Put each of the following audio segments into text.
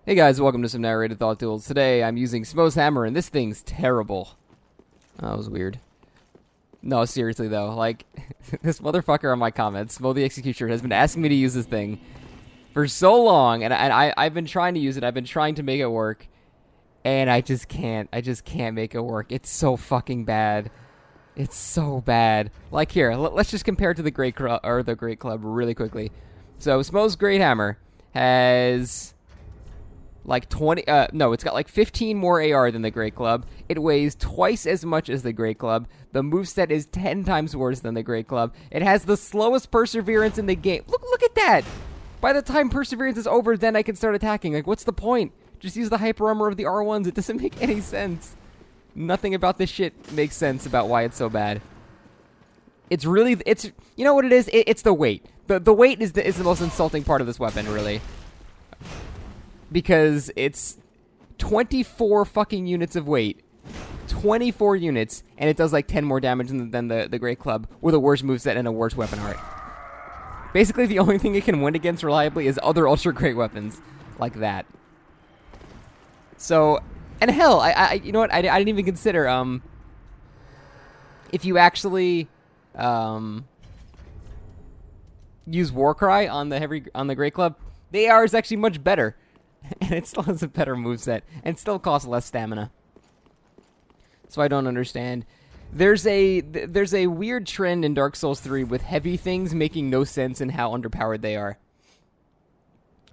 Hey guys, welcome to some Narrated Thought Duels. Today I'm using Smough Hammer, and this thing's terrible. That was weird. No, seriously though, like, this motherfucker on my comments, Smough the Executioner, has been asking me to use this thing for so long, and I've been trying to use it, I've been trying to make it work, and I just can't make it work. It's so fucking bad. It's so bad. Like here, let's just compare it to the Great Club really quickly. So Smough's Great Hammer has like 20, it's got like 15 more AR than the Great Club. It weighs twice as much as the Great Club. The moveset is 10 times worse than the Great Club. It has the slowest perseverance in the game. Look at that! By the time perseverance is over, then I can start attacking. Like, what's the point? Just use the hyper armor of the R1s. It doesn't make any sense. Nothing about this shit makes sense about why it's so bad. It's you know what it is? It's the weight. The weight is the most insulting part of this weapon, really. Because it's 24 fucking units of weight. 24 units, and it does like 10 more damage than the Great Club, with a worse moveset and a worse weapon art. Basically, the only thing it can win against reliably is other ultra great weapons like that. So, and hell, you know what? I didn't even consider if you actually use Warcry on the Great Club, the AR is actually much better. And it still has a better moveset, and still costs less stamina. So I don't understand. There's a weird trend in Dark Souls 3 with heavy things making no sense in how underpowered they are.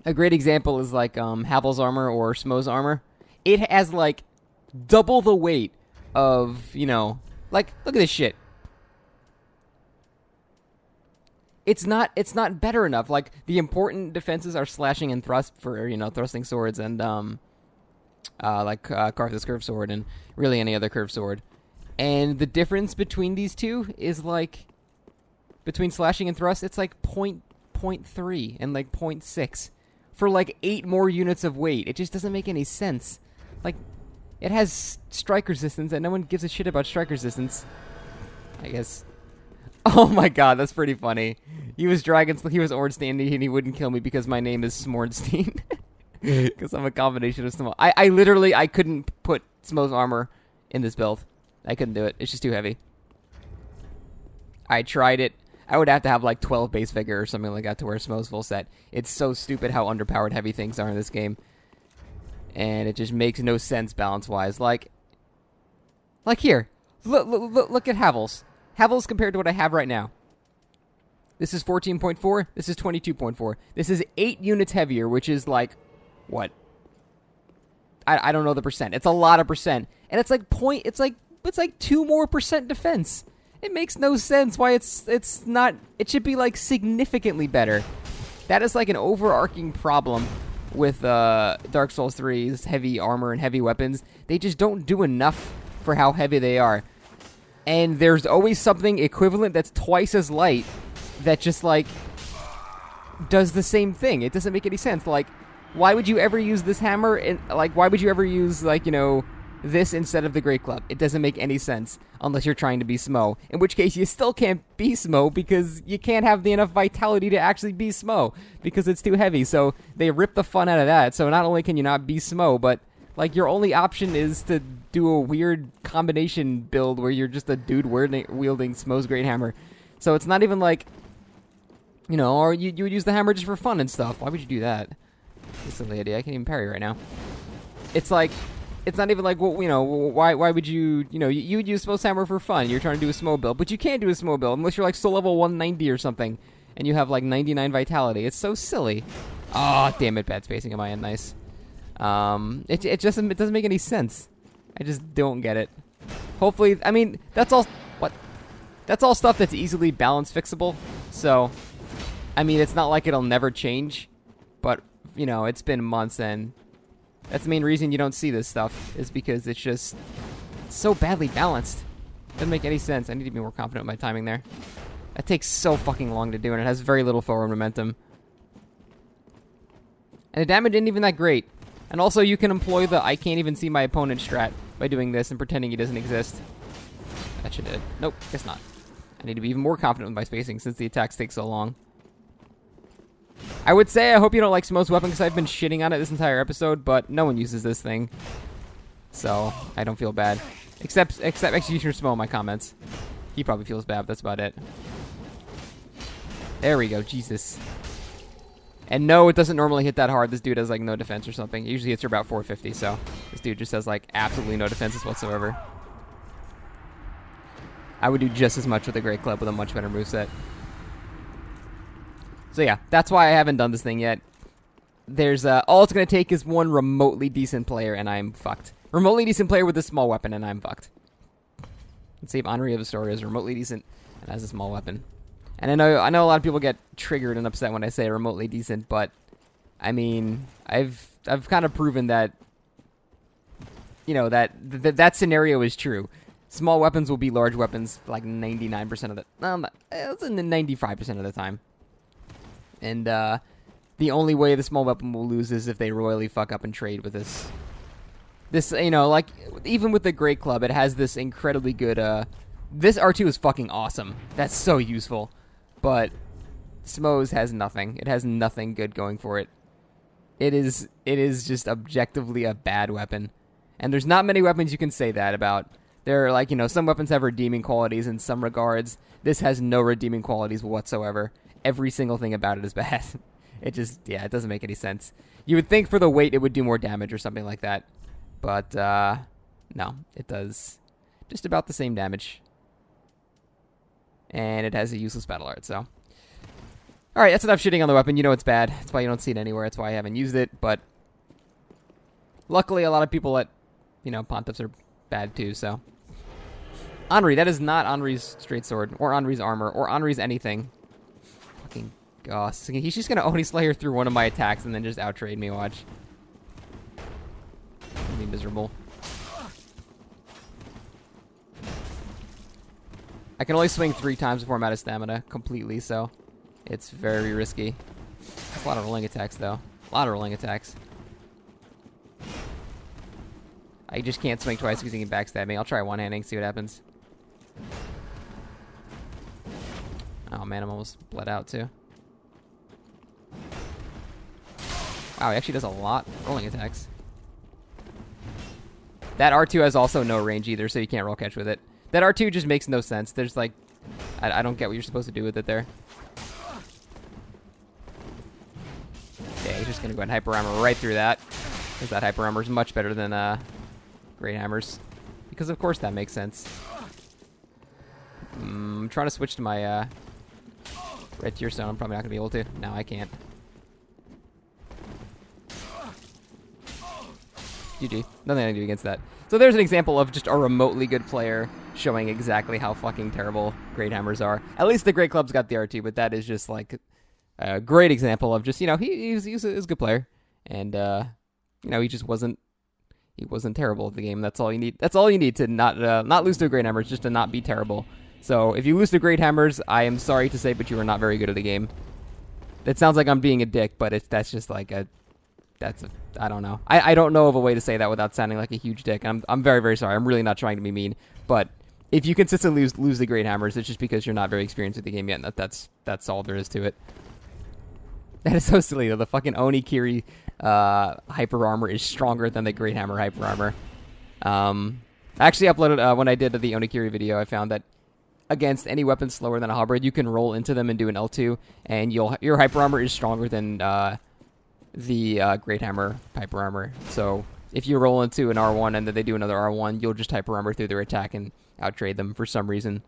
A great example is like Havel's armor or Smough's armor. It has like double the weight of, like, look at this shit. It's not better enough. Like, the important defenses are slashing and thrust for, thrusting swords and, Karthus curved sword and really any other curved sword. And the difference between these two is, like, between slashing and thrust, it's like 0.3 and, like, 0.6 for, like, 8 more units of weight. It just doesn't make any sense. Like, it has strike resistance, and no one gives a shit about strike resistance, I guess. Oh my god, that's pretty funny. He was Ornstein, and he wouldn't kill me because my name is Smornstein. Because I'm a combination of Smough. I couldn't put Smough's armor in this build. I couldn't do it. It's just too heavy. I tried it. I would have to have like 12 base figure or something like that to wear Smough's full set. It's so stupid how underpowered heavy things are in this game. And it just makes no sense balance-wise. Like here. Look at Havel's. Havel's compared to what I have right now. This is 14.4. This is 22.4. This is 8 units heavier, which is like, what? I don't know the percent. It's a lot of percent, and it's like 2 more percent defense. It makes no sense why it's not. It should be like significantly better. That is like an overarching problem with Dark Souls 3's heavy armor and heavy weapons. They just don't do enough for how heavy they are. And there's always something equivalent that's twice as light that just, like, does the same thing. It doesn't make any sense. Like, why would you ever use this hammer? And, like, why would you ever use, like, this instead of the Great Club? It doesn't make any sense unless you're trying to be Smough. In which case, you still can't be Smough because you can't have enough vitality to actually be Smough because it's too heavy. So they rip the fun out of that. So not only can you not be Smough, but, like, your only option is to do a weird combination build where you're just a dude wielding Smough's Great Hammer. So it's not even like, or you would use the hammer just for fun and stuff. Why would you do that? That's a silly idea. I can't even parry right now. It's like, it's not even like, well, why would you, you would use Smough's hammer for fun. You're trying to do a Smough build, but you can't do a Smough build unless you're like soul level 190 or something, and you have like 99 vitality. It's so silly. Oh, damn it, bad spacing. Am I in? Nice. It doesn't make any sense. I just don't get it. Hopefully, I mean, that's all stuff that's easily balance fixable. So, I mean, it's not like it'll never change, but, it's been months, and that's the main reason you don't see this stuff, is because it's just so badly balanced. Doesn't make any sense. I need to be more confident with my timing there. That takes so fucking long to do, and it has very little forward momentum. And the damage isn't even that great. And also, you can employ the I can't even see my opponent strat by doing this and pretending he doesn't exist. That should do it. Nope, guess not. I need to be even more confident with my spacing since the attacks take so long. I would say I hope you don't like Smough's weapon because I've been shitting on it this entire episode, but no one uses this thing. So, I don't feel bad. Except Executioner Smough in my comments. He probably feels bad, but that's about it. There we go, Jesus. And no, it doesn't normally hit that hard. This dude has like no defense or something. It usually hits her about 450, so this dude just has like absolutely no defenses whatsoever. I would do just as much with a Great Club with a much better moveset. So yeah, that's why I haven't done this thing yet. There's all it's going to take is one remotely decent player, and I'm fucked. Remotely decent player with a small weapon, and I'm fucked. Let's see if Henri of Astoria is remotely decent and has a small weapon. And I know a lot of people get triggered and upset when I say remotely decent, but I mean, I've kind of proven that, you know, that scenario is true. Small weapons will be large weapons like 99% of the, it's in the 95% of the time. And the only way the small weapon will lose is if they royally fuck up and trade with this. This, you know, like, even with the Great Club, it has this incredibly good, this R2 is fucking awesome. That's so useful. But Smough's has nothing. It has nothing good going for it. It is just objectively a bad weapon. And there's not many weapons you can say that about. There are, like, you know, some weapons have redeeming qualities in some regards. This has no redeeming qualities whatsoever. Every single thing about it is bad. It just, yeah, it doesn't make any sense. You would think for the weight it would do more damage or something like that. But, no, it does just about the same damage. And it has a useless battle art, so. Alright, that's enough shitting on the weapon. You know it's bad. That's why you don't see it anywhere. That's why I haven't used it, but luckily a lot of people at, you know, Pontiffs are bad too, so. Henri, that is not Henri's straight sword, or Henri's armor, or Henri's anything. Fucking goss. He's just gonna Oni Slayer through one of my attacks and then just out-trade me, watch. It'll be miserable. I can only swing 3 times before I'm out of stamina completely, so it's very risky. That's a lot of rolling attacks, though. A lot of rolling attacks. I just can't swing twice because he can backstab me. I'll try one-handing, see what happens. Oh man, I'm almost bled out too. Wow, he actually does a lot of rolling attacks. That R2 has also no range either, so you can't roll catch with it. That R2 just makes no sense. There's like, I don't get what you're supposed to do with it there. Yeah, he's just gonna go ahead and hyper armor right through that, because that hyper armor is much better than Great Hammers. Because of course that makes sense. I'm trying to switch to my Red Tier Stone. I'm probably not gonna be able to. No, I can't. GG. Nothing I can do against that. So there's an example of just a remotely good player showing exactly how fucking terrible Great Hammers are. At least the Great Club's got the RT, but that is just like a great example of just, you know, he's a good player. And, you know, he just wasn't terrible at the game. That's all you need. That's all you need to not lose to a Great Hammer, just to not be terrible. So if you lose to Great Hammers, I am sorry to say, but you are not very good at the game. It sounds like I'm being a dick, but that's just like I don't know. I don't know of a way to say that without sounding like a huge dick. I'm very, very sorry. I'm really not trying to be mean. But if you consistently lose the Great Hammers, it's just because you're not very experienced with the game yet, and that's all there is to it. That is so silly, though. The fucking Oni-Kiri hyper armor is stronger than the Great Hammer hyper armor. I actually uploaded, when I did the Oni-Kiri video, I found that against any weapon slower than a halberd, you can roll into them and do an L2, and your hyper armor is stronger than the Great Hammer hyper armor. So if you roll into an R1 and then they do another R1, you'll just hyper armor through their attack and outtrade them for some reason.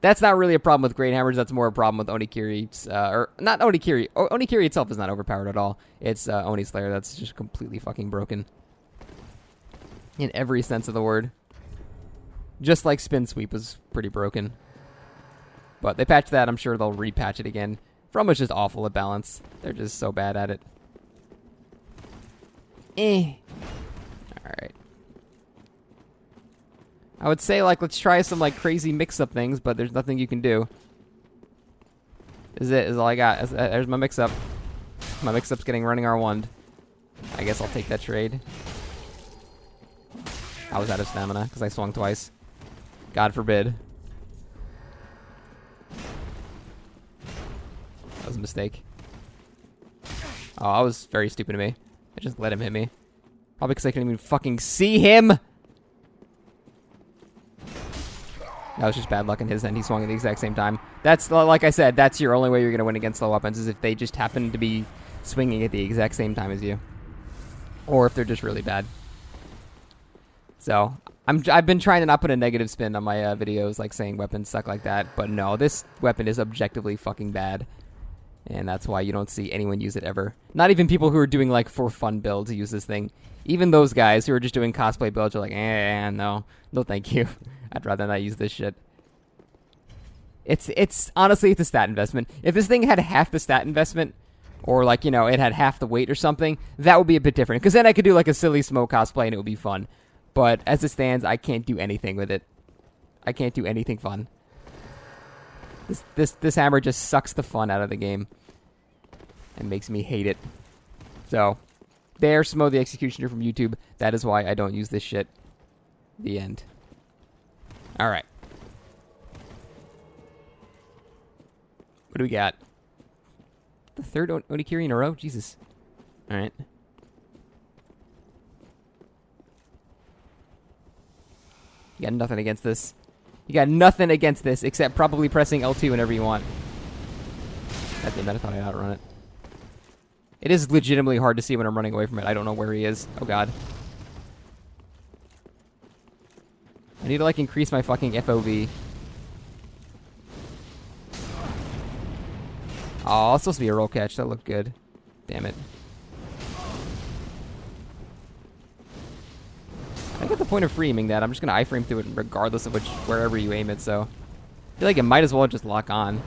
That's not really a problem with Great Hammers. That's more a problem with Oni-Kiri. Or not Oni-Kiri. Oni-Kiri itself is not overpowered at all. It's Oni Slayer that's just completely fucking broken. In every sense of the word. Just like Spin Sweep was pretty broken. But they patched that. I'm sure they'll repatch it again. Fromma's just awful at balance. They're just so bad at it. Alright. I would say, like, let's try some, like, crazy mix-up things, but there's nothing you can do. Is all I got. There's my mix-up. My mix-up's getting running R1'd. I guess I'll take that trade. I was out of stamina, because I swung twice. God forbid. That was a mistake. Oh, that was very stupid of me. I just let him hit me. Probably because I couldn't even fucking see him. That was just bad luck in his end. He swung at the exact same time. That's, like I said, that's your only way you're going to win against slow weapons, is if they just happen to be swinging at the exact same time as you. Or if they're just really bad. So, I've been trying to not put a negative spin on my videos, like saying weapons suck like that. But no, this weapon is objectively fucking bad. And that's why you don't see anyone use it ever. Not even people who are doing, like, for fun builds use this thing. Even those guys who are just doing cosplay builds are like, no. No thank you. I'd rather not use this shit. It's honestly, it's a stat investment. If this thing had half the stat investment, or like, you know, it had half the weight or something, that would be a bit different. Because then I could do like a silly Smough cosplay and it would be fun. But as it stands, I can't do anything with it. I can't do anything fun. This hammer just sucks the fun out of the game. And makes me hate it. So, there's Smough the Executioner from YouTube. That is why I don't use this shit. The end. Alright. What do we got? The third Onikiri in a row? Jesus. Alright. You got nothing against this. You got nothing against this except probably pressing L2 whenever you want. God damn it, I thought I'd outrun it. It is legitimately hard to see when I'm running away from it. I don't know where he is. Oh god. I need to like increase my fucking FOV. Oh, it's supposed to be a roll catch. That looked good. Damn it. I get the point of framing that. I'm just gonna iframe through it regardless of wherever you aim it, so I feel like it might as well just lock on.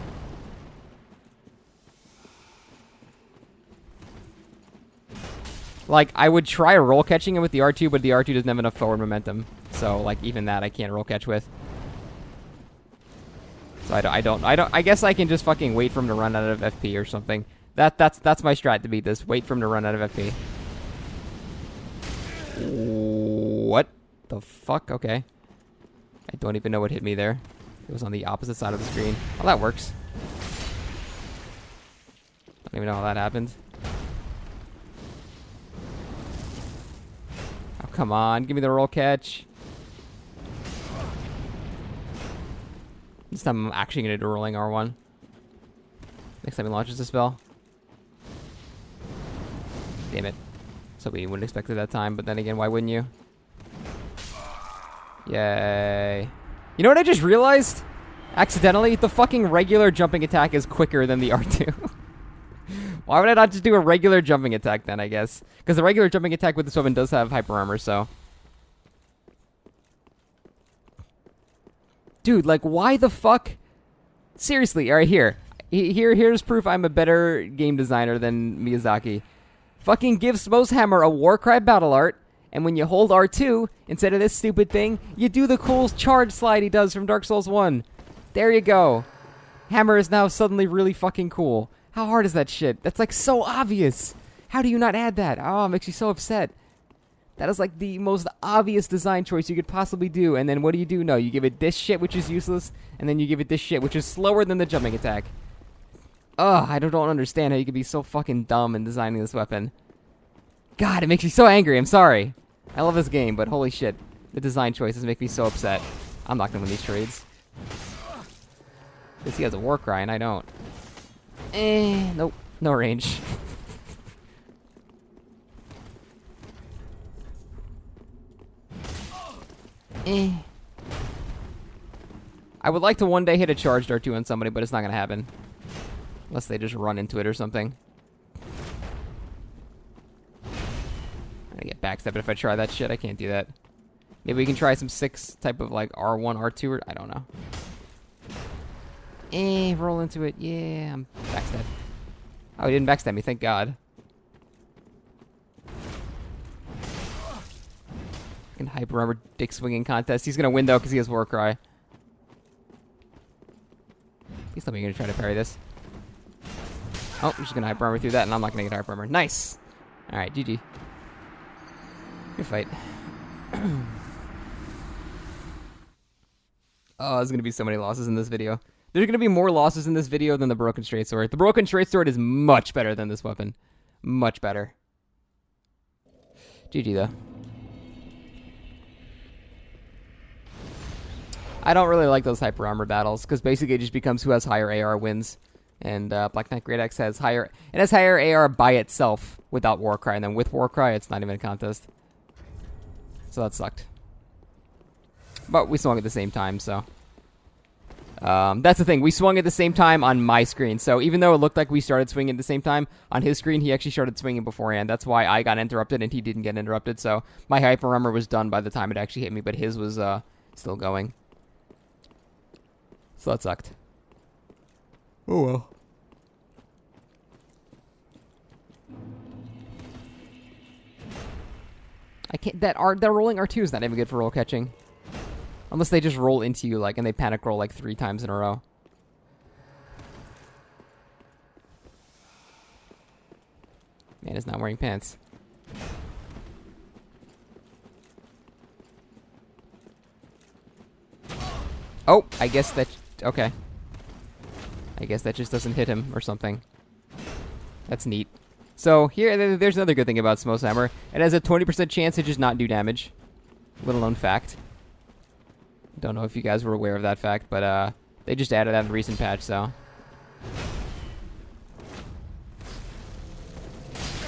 Like, I would try roll catching it with the R2, but the R2 doesn't have enough forward momentum. So, like, even that I can't roll catch with. So I guess I can just fucking wait for him to run out of FP or something. That's my strat to beat this. Wait for him to run out of FP. What the fuck? Okay. I don't even know what hit me there. It was on the opposite side of the screen. Oh, that works. I don't even know how that happened. Oh, come on. Give me the roll catch. This time I'm actually going to do rolling R1. Next time he launches the spell. Damn it. So we wouldn't expect it that time, but then again, why wouldn't you? Yay. You know what I just realized? Accidentally, the fucking regular jumping attack is quicker than the R2. Why would I not just do a regular jumping attack then, I guess? Because the regular jumping attack with this weapon does have hyper armor, so... Dude, like, why the fuck? Seriously, alright, here's proof I'm a better game designer than Miyazaki. Fucking give Smough Hammer a Warcry battle art, and when you hold R2, instead of this stupid thing, you do the cool charge slide he does from Dark Souls 1. There you go. Hammer is now suddenly really fucking cool. How hard is that shit? That's like so obvious. How do you not add that? Oh, it makes me so upset. That is like the most obvious design choice you could possibly do. And then what do? No, you give it this shit, which is useless. And then you give it this shit, which is slower than the jumping attack. Ugh, I don't understand how you could be so fucking dumb in designing this weapon. God, it makes me so angry. I'm sorry. I love this game, but holy shit. The design choices make me so upset. I'm not gonna win these trades. Because he has a Warcry and I don't. Nope. No range. I would like to one day hit a charged R2 on somebody, but it's not going to happen. Unless they just run into it or something. I'm going to get backstepped if I try that shit. I can't do that. Maybe we can try some 6 type of like R1, R2, or I don't know. Roll into it. Yeah, I'm backstabbed. Oh, he didn't backstab me, thank God. Hyper armor dick swinging contest. He's gonna win though because he has Warcry. Please tell me you're gonna try to parry this. Oh, I'm just gonna hyper armor through that, and I'm not gonna get hyper armor. Nice. All right, GG. Good fight. Oh, there's gonna be so many losses in this video. There's gonna be more losses in this video than the Broken Straight Sword. The Broken Straight Sword is much better than this weapon. Much better. GG, though. I don't really like those hyper armor battles, because basically it just becomes who has higher AR wins. And Black Knight Great Axe has higher... It has higher AR by itself without Warcry, and then with Warcry, it's not even a contest. So that sucked. But we swung at the same time, so... that's the thing. We swung at the same time on my screen. So even though it looked like we started swinging at the same time, on his screen, he actually started swinging beforehand. That's why I got interrupted and he didn't get interrupted. So my hyper armor was done by the time it actually hit me, but his was still going. So that sucked. Oh well. I can't. That rolling R2 is not even good for roll catching. Unless they just roll into you, like, and they panic roll, like, 3 times in a row. Man is not wearing pants. Oh, I guess that... Okay. I guess that just doesn't hit him or something. That's neat. So, here, there's another good thing about Smough Hammer. It has a 20% chance to just not do damage. Little known fact. Don't know if you guys were aware of that fact, but they just added that in the recent patch, so.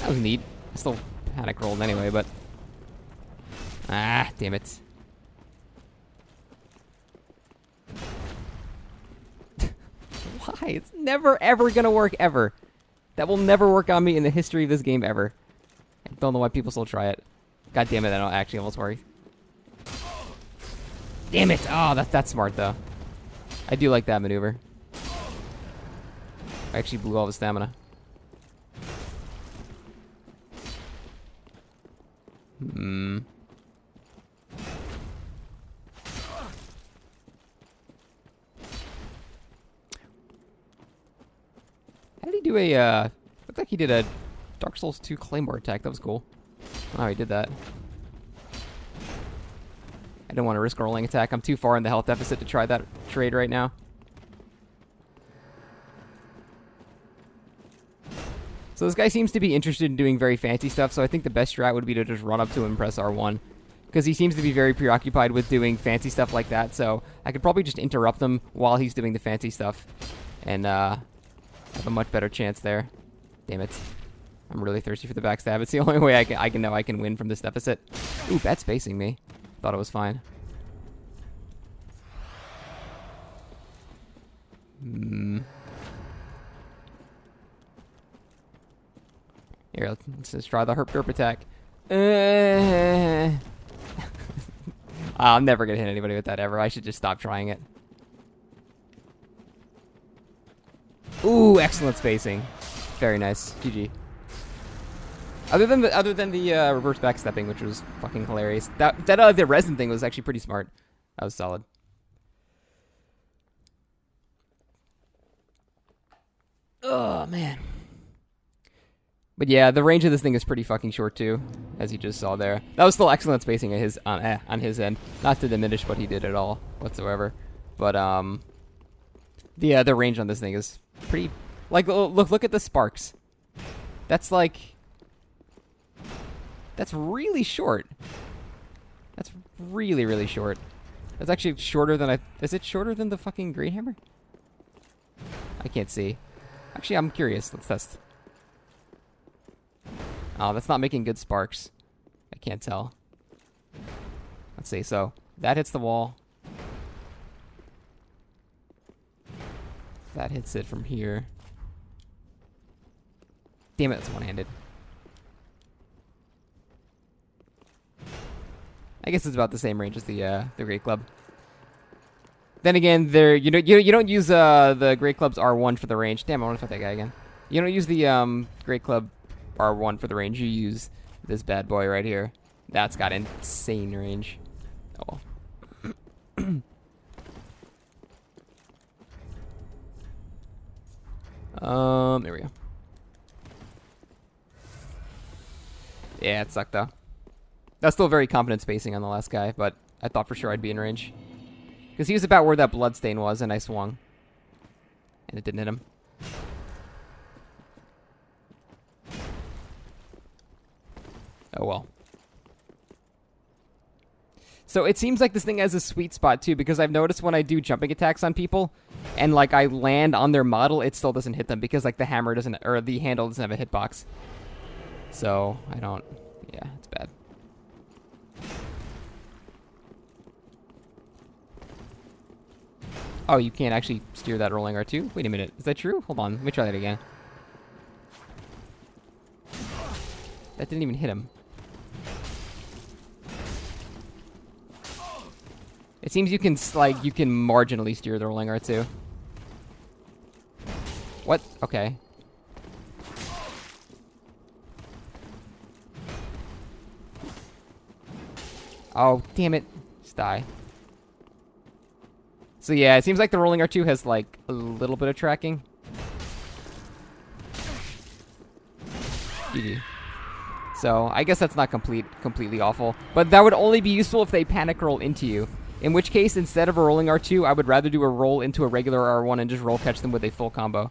That was neat. I still panic rolled anyway, but. Ah, damn it. Why? It's never, ever gonna work, ever. That will never work on me in the history of this game, ever. I don't know why people still try it. God damn it, that actually almost worked. Damn it! Oh, that's smart, though. I do like that maneuver. I actually blew all the stamina. How did he do a, looked like he did a Dark Souls 2 Claymore attack. That was cool. Oh, he did that. I don't want to risk a rolling attack. I'm too far in the health deficit to try that trade right now. So this guy seems to be interested in doing very fancy stuff, so I think the best strat would be to just run up to him and press R1. Because he seems to be very preoccupied with doing fancy stuff like that, so I could probably just interrupt him while he's doing the fancy stuff. And have a much better chance there. Damn it. I'm really thirsty for the backstab. It's the only way I can know I can win from this deficit. Ooh, bad spacing me. Thought it was fine. Here, let's just try the herp derp attack. I'm never gonna hit anybody with that ever. I should just stop trying it. Ooh, excellent spacing. Very nice. GG. Other than the reverse backstepping, which was fucking hilarious. The resin thing was actually pretty smart. That was solid. Oh man. But yeah, the range of this thing is pretty fucking short too, as you just saw there. That was still excellent spacing at on his end. Not to diminish what he did at all whatsoever. But the range on this thing is pretty. Like look at the sparks. That's like. That's really short. That's really, really short. That's actually shorter than Is it shorter than the fucking Great Hammer? I can't see. Actually, I'm curious. Let's test. Oh, that's not making good sparks. I can't tell. Let's see. So, that hits the wall. That hits it from here. Damn it, that's one-handed. I guess it's about the same range as the Great Club. Then again, you don't use the Great Club's R1 for the range. Damn, I want to fight that guy again. You don't use the Great Club R1 for the range. You use this bad boy right here. That's got insane range. Oh. There we go. Yeah, it sucked though. That's still very competent spacing on the last guy, but I thought for sure I'd be in range. Because he was about where that bloodstain was, and I swung. And it didn't hit him. Oh well. So it seems like this thing has a sweet spot too, because I've noticed when I do jumping attacks on people and like I land on their model, it still doesn't hit them because like the hammer doesn't, or the handle doesn't have a hitbox. So I don't, yeah, it's bad. Oh, you can't actually steer that rolling R2? Wait a minute, is that true? Hold on, let me try that again. That didn't even hit him. It seems you can, like, you can marginally steer the rolling R2. What? Okay. Oh, damn it. Just die. So yeah, it seems like the rolling R2 has, like, a little bit of tracking. GG. So, I guess that's not completely awful. But that would only be useful if they panic roll into you. In which case, instead of a rolling R2, I would rather do a roll into a regular R1 and just roll catch them with a full combo.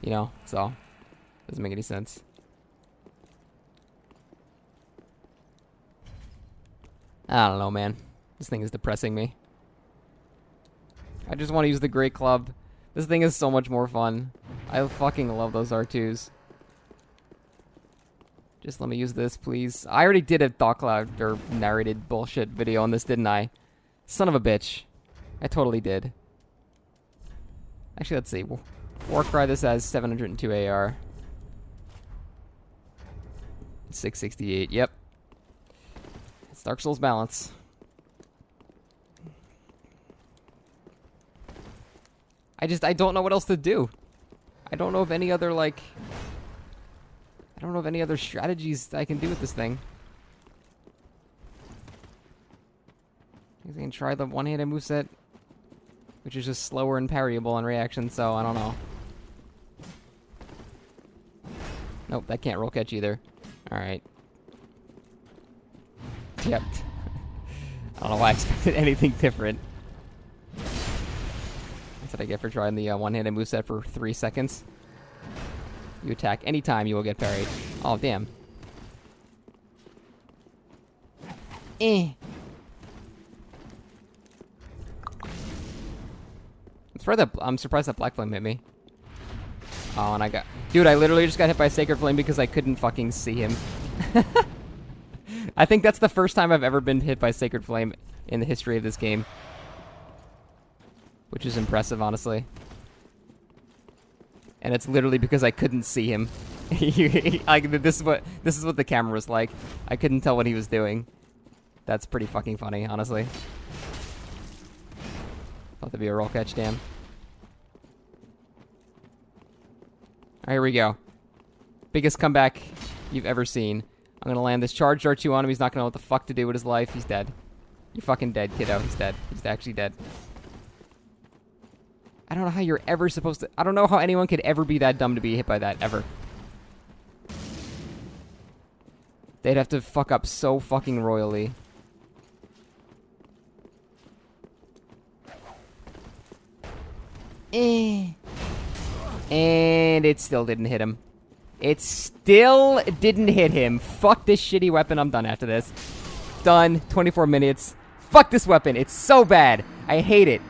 You know, so doesn't make any sense. I don't know, man. This thing is depressing me. I just want to use the Great Club. This thing is so much more fun. I fucking love those R2s. Just let me use this, please. I already did a thought cloud or narrated bullshit video on this, didn't I? Son of a bitch. I totally did. Actually, let's see. Warcry, this has 702 AR. 668, yep. It's Dark Souls balance. I don't know what else to do. I don't know of any other, like... I don't know of any other strategies I can do with this thing. I can try the one-handed moveset, which is just slower and parryable on reaction, so I don't know. Nope, that can't roll catch either. Alright. Yep. I don't know why I expected anything different. That's what I get for trying the one-handed moveset for 3 seconds. You attack anytime, you will get parried. Oh, damn. Eh. I'm surprised that Black Flame hit me. Oh, and I got... Dude, I literally just got hit by Sacred Flame because I couldn't fucking see him. I think that's the first time I've ever been hit by Sacred Flame in the history of this game. Which is impressive, honestly. And it's literally because I couldn't see him. This is what the camera was like. I couldn't tell what he was doing. That's pretty fucking funny, honestly. Thought that'd be a roll catch, damn. Alright, here we go. Biggest comeback you've ever seen. I'm gonna land this charged R2 on him. He's not gonna know what the fuck to do with his life. He's dead. You're fucking dead, kiddo. He's dead. He's actually dead. I don't know how you're ever supposed to... I don't know how anyone could ever be that dumb to be hit by that, ever. They'd have to fuck up so fucking royally. And it still didn't hit him. It still didn't hit him. Fuck this shitty weapon. I'm done after this. Done. 24 minutes. Fuck this weapon. It's so bad. I hate it.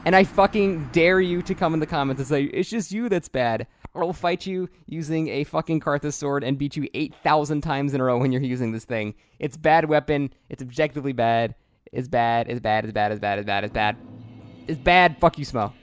And I fucking dare you to come in the comments and say, it's just you that's bad. Or I'll fight you using a fucking Karthus sword and beat you 8,000 times in a row when you're using this thing. It's bad weapon. It's objectively bad. It's bad. It's bad. It's bad. It's bad. It's bad. It's bad. It's bad. Fuck you, Smough.